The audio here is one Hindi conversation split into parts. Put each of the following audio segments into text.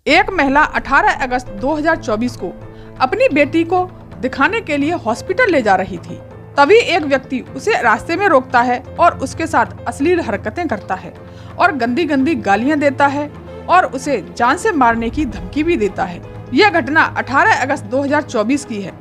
एक महिला 18 अगस्त 2024 को अपनी बेटी को दिखाने के लिए हॉस्पिटल ले जा रही थी। तभी एक व्यक्ति उसे रास्ते में रोकता है और उसके साथ अश्लील हरकतें करता है और गंदी गंदी गालियां देता है और उसे जान से मारने की धमकी भी देता है। यह घटना 18 अगस्त 2024 की है।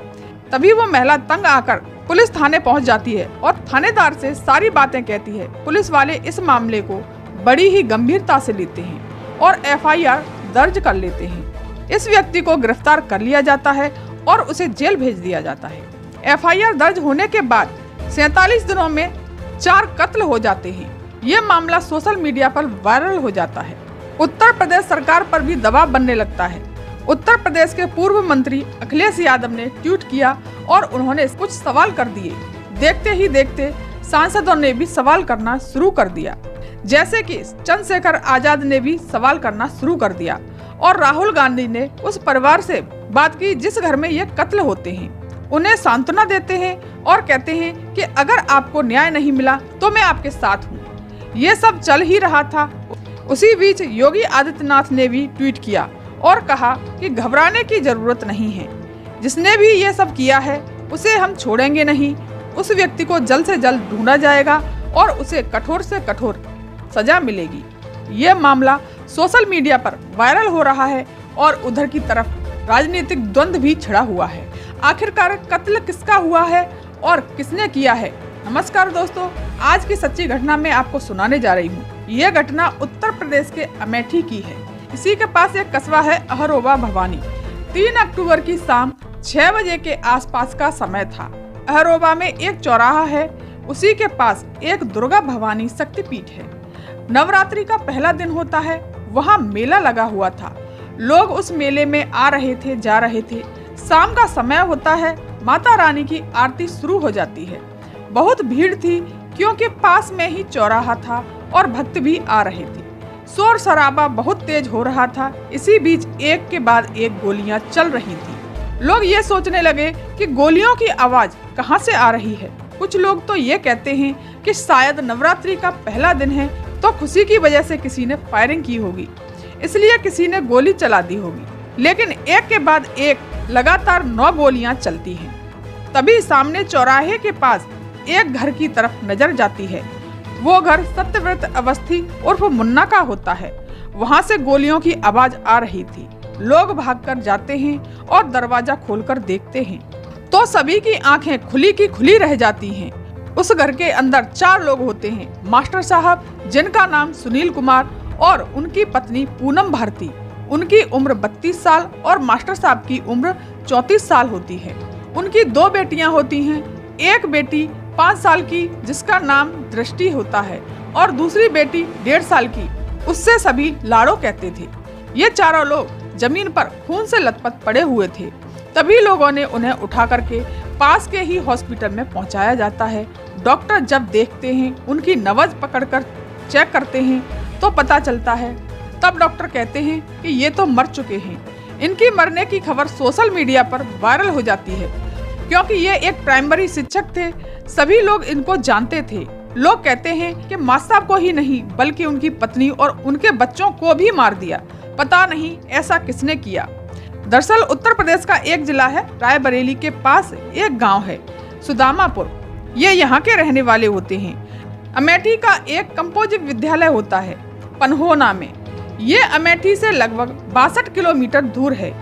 तभी वो महिला तंग आकर पुलिस थाने पहुंच जाती है और थानेदार से सारी बातें कहती है। पुलिस वाले इस मामले को बड़ी ही गंभीरता से लेते हैं और FIR दर्ज कर लेते हैं। इस व्यक्ति को गिरफ्तार कर लिया जाता है और उसे जेल भेज दिया जाता है। FIR दर्ज होने के बाद 47 दिनों में 4 कत्ल हो जाते हैं। ये मामला सोशल मीडिया पर वायरल हो जाता है। उत्तर प्रदेश सरकार पर भी दबाव बनने लगता है। उत्तर प्रदेश के पूर्व मंत्री अखिलेश यादव ने ट्वीट किया और उन्होंने कुछ सवाल कर दिए। देखते ही देखते सांसदों ने भी सवाल करना शुरू कर दिया, जैसे कि चंद्रशेखर आजाद ने भी सवाल करना शुरू कर दिया और राहुल गांधी ने उस परिवार से बात की जिस घर में ये कत्ल होते हैं। उन्हें सांत्वना देते हैं और कहते हैं कि अगर आपको न्याय नहीं मिला तो मैं आपके साथ हूँ। ये सब चल ही रहा था। उसी बीच योगी आदित्यनाथ ने भी ट्वीट किया और कहा कि घबराने की जरूरत नहीं है। जिसने भी ये सब किया है उसे हम छोड़ेंगे नहीं। उस व्यक्ति को जल्द से जल्द ढूंढा जाएगा और उसे कठोर से कठोर सजा मिलेगी। ये मामला सोशल मीडिया पर वायरल हो रहा है और उधर की तरफ राजनीतिक द्वंद्व भी छिड़ा हुआ है। आखिरकार कत्ल किसका हुआ है और किसने किया है? नमस्कार दोस्तों, आज की सच्ची घटना मैं आपको सुनाने जा रही हूँ। ये घटना उत्तर प्रदेश के अमेठी की है। इसी के पास एक कस्बा है अहरोबा भवानी। 3 अक्टूबर की शाम 6 बजे के आसपास का समय था। अहरोबा में एक चौराहा है, उसी के पास एक दुर्गा भवानी शक्तिपीठ है। नवरात्रि का पहला दिन होता है। वहाँ मेला लगा हुआ था। लोग उस मेले में आ रहे थे, जा रहे थे। शाम का समय होता है। माता रानी की आरती शुरू हो जाती है। बहुत भीड़ थी क्योंकि पास में ही चौराहा था और भक्त भी आ रहे थे। शोर शराबा बहुत तेज हो रहा था। इसी बीच एक के बाद एक गोलियां चल रही थी। लोग ये सोचने लगे कि गोलियों की आवाज कहां से आ रही है। कुछ लोग तो ये कहते हैं कि शायद नवरात्रि का पहला दिन है तो खुशी की वजह से किसी ने फायरिंग की होगी, इसलिए किसी ने गोली चला दी होगी। लेकिन एक के बाद एक लगातार 9 गोलियां चलती हैं। तभी सामने चौराहे के पास एक घर की तरफ नजर जाती है। वो घर सत्यव्रत अवस्थी उर्फ मुन्ना का होता है। वहाँ से गोलियों की आवाज आ रही थी। लोग भागकर जाते हैं और दरवाजा खोलकर देखते हैं तो सभी की आंखें खुली की खुली रह जाती हैं। उस घर के अंदर 4 लोग होते हैं। मास्टर साहब, जिनका नाम सुनील कुमार, और उनकी पत्नी पूनम भारती। उनकी उम्र 32 साल और मास्टर साहब की उम्र 34 साल होती है। उनकी 2 बेटियां होती हैं। एक बेटी 5 साल की जिसका नाम दृष्टि होता है और दूसरी बेटी 1.5 साल की। उससे सभी लाड़ो कहते थे। ये चारों लोग जमीन पर खून से लथपथ पड़े हुए थे। तभी लोगों ने उन्हें उठा करके पास के ही हॉस्पिटल में पहुंचाया जाता है। डॉक्टर जब देखते हैं, उनकी नब्ज पकड़कर चेक करते हैं तो पता चलता है। तब डॉक्टर कहते हैं कि ये तो मर चुके हैं। इनकी मरने की खबर सोशल मीडिया पर वायरल हो जाती है क्योंकि ये एक प्राइमरी शिक्षक थे। सभी लोग इनको जानते थे। लोग कहते हैं कि मास्टर साहब को ही नहीं बल्कि उनकी पत्नी और उनके बच्चों को भी मार दिया। पता नहीं ऐसा किसने किया। दरअसल उत्तर प्रदेश का एक जिला है, रायबरेली के पास एक गांव है सुदामापुर। ये यहाँ के रहने वाले होते हैं। अमेठी का एक कंपोजिट विद्यालय होता है पन्होना में। ये अमेठी से लगभग 62 किलोमीटर दूर है।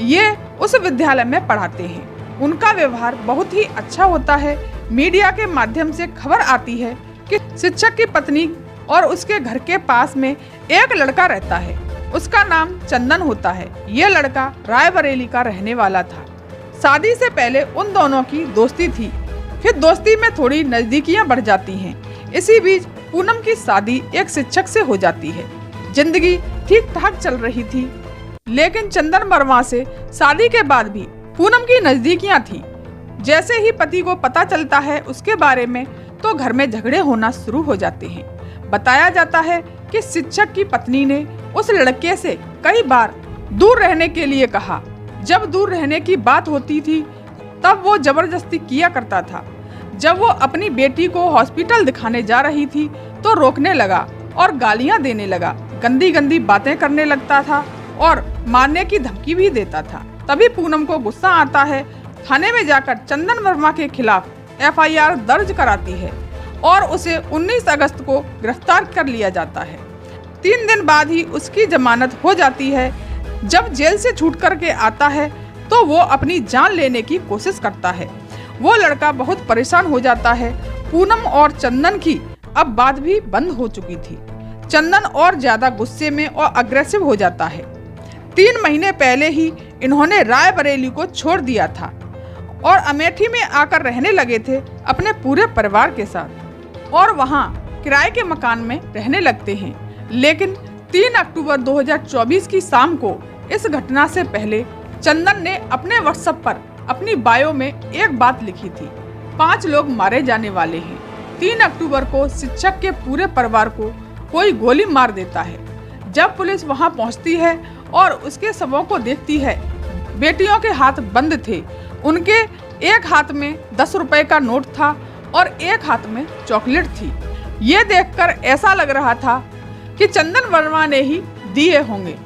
ये उस विद्यालय में पढ़ाते हैं। उनका व्यवहार बहुत ही अच्छा होता है। मीडिया के माध्यम से खबर आती है कि शिक्षक की पत्नी और उसके घर के पास में एक लड़का रहता है। उसका नाम चंदन होता है। ये लड़का रायबरेली का रहने वाला था। शादी से पहले उन दोनों की दोस्ती थी। फिर दोस्ती में थोड़ी नजदीकियां बढ़ जाती हैं। इसी बीच पूनम की शादी एक शिक्षक से हो जाती है। जिंदगी ठीक ठाक चल रही थी, लेकिन चंदन वर्मा से शादी के बाद भी पूनम की नजदीकियां थी। जैसे ही पति को पता चलता है उसके बारे में तो घर में झगड़े होना शुरू हो जाते हैं। बताया जाता है कि शिक्षक की पत्नी ने उस लड़के से कई बार दूर रहने के लिए कहा। जब दूर रहने की बात होती थी तब वो जबरदस्ती किया करता था। जब वो अपनी बेटी को हॉस्पिटल दिखाने जा रही थी तो रोकने लगा और गालियां देने लगा, गंदी गंदी बातें करने लगता था और मारने की धमकी भी देता था। तभी पूनम को गुस्सा आता है, थाने में जाकर चंदन वर्मा के खिलाफ FIR दर्ज कराती है और उसे 19 अगस्त को गिरफ्तार कर लिया जाता है। 3 दिन बाद ही उसकी जमानत हो जाती है। जब जेल से छूट करके आता है तो वो अपनी जान लेने की कोशिश करता है। वो लड़का बहुत परेशान हो जाता है। पूनम और चंदन की अब बात भी बंद हो चुकी थी। चंदन और ज्यादा गुस्से में और अग्रेसिव हो जाता है। 3 महीने पहले ही इन्होंने रायबरेली को छोड़ दिया था और अमेठी में आकर रहने लगे थे अपने पूरे परिवार के साथ और वहाँ किराए के मकान में रहने लगते हैं। लेकिन 3 अक्टूबर 2024 की शाम को इस घटना से पहले चंदन ने अपने व्हाट्सएप पर अपनी बायो में एक बात लिखी थी, 5 लोग मारे जाने वाले हैं। 3 अक्टूबर को शिक्षक के पूरे परिवार को कोई गोली मार देता है। जब पुलिस वहां पहुंचती है और उसके शवों को देखती है, बेटियों के हाथ बंद थे। उनके एक हाथ में 10 रुपए का नोट था और एक हाथ में चॉकलेट थी। ये देखकर ऐसा लग रहा था कि चंदन वर्मा ने ही दिए होंगे।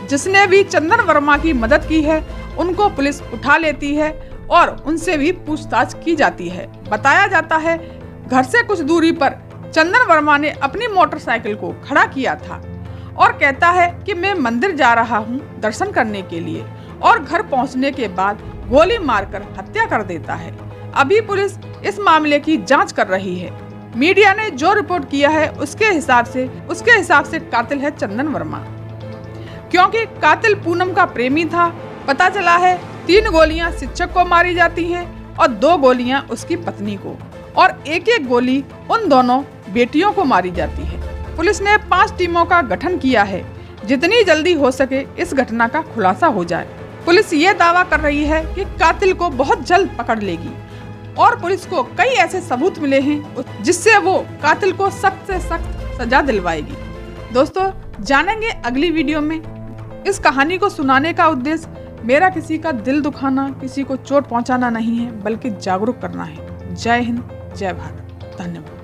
जिसने भी चंदन वर्मा की मदद की है उनको पुलिस उठा लेती है और उनसे भी पूछताछ की जाती है। बताया जाता है घर से कुछ दूरी पर चंदन वर्मा ने अपनी मोटरसाइकिल को खड़ा किया था और कहता है कि मैं मंदिर जा रहा हूँ दर्शन करने के लिए, और घर पहुँचने के बाद गोली मारकर हत्या कर देता है। अभी पुलिस इस मामले की जांच कर रही है। मीडिया ने जो रिपोर्ट किया है उसके हिसाब से कातिल है चंदन वर्मा, क्योंकि कातिल पूनम का प्रेमी था। पता चला है 3 गोलियां शिक्षक को मारी जाती हैं और 2 गोलियां उसकी पत्नी को, और एक गोली उन दोनों बेटियों को मारी जाती है। पुलिस ने 5 टीमों का गठन किया है, जितनी जल्दी हो सके इस घटना का खुलासा हो जाए। पुलिस ये दावा कर रही है कि कातिल को बहुत जल्द पकड़ लेगी और पुलिस को कई ऐसे सबूत मिले हैं जिससे वो कातिल को सख्त से सख्त सजा दिलवाएगी। दोस्तों, जानेंगे अगली वीडियो में। इस कहानी को सुनाने का उद्देश्य मेरा किसी का दिल दुखाना, किसी को चोट पहुंचाना नहीं है, बल्कि जागरूक करना है। जय हिंद, जय भारत। धन्यवाद।